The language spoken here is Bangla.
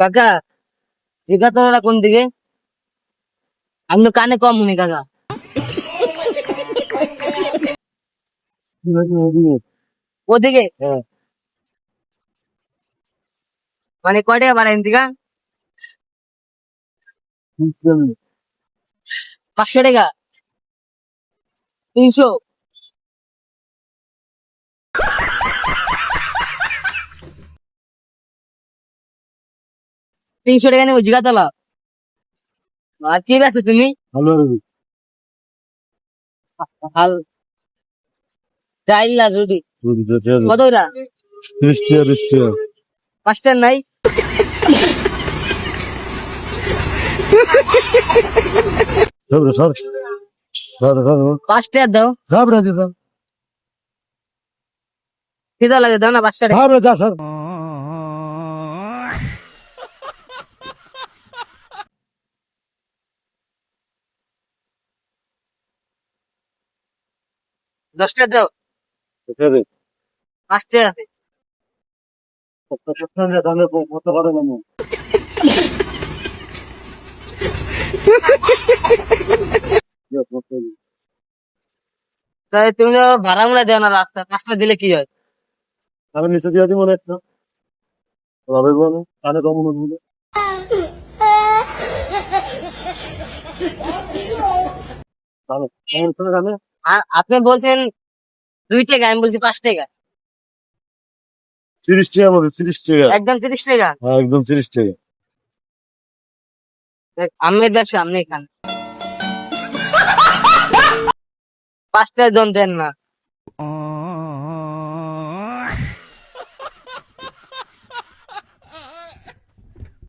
কাকা জিগা তোরা কোন দিকে? আমি তো কানে কম শুনি কাকা। ওদিকে মানে কয় টাকা বাড়াইন দিকা? 500 টাকা? 300? 300 টাকা নেবো জিগা তলা। আর কি বেছো তুমি? হাল চাইলা রুটি কত ওটা? 30 টাকা 30 টাকা। 5টার নাই? সর সর সর সর 5 টাকা দাও। ঘাবড়া দিতাম খিদা লাগে দাও না 5 টাকা। ঘাবড়া যা সর। 10 টাকা দাও। 5 টাকা। কত করে নেবো? তাই তুমি তো ভাড়া মনে দেও না রাস্তা, 5 টাকা দিলে কি হয়? আমি নিচে দিয়ে দিব না একটা রবে বলে কানে কম বলে আপনি বলছেন 2 টাকা, আমি বলছি 5 টাকা। 30 টাকা বলে 30 টাকা। একদম 30 টাকা। হ্যাঁ একদম 30 টাকা। দেখ, আমের ব্যবসা আপনি এখানে 5 টাকা জন দেন না।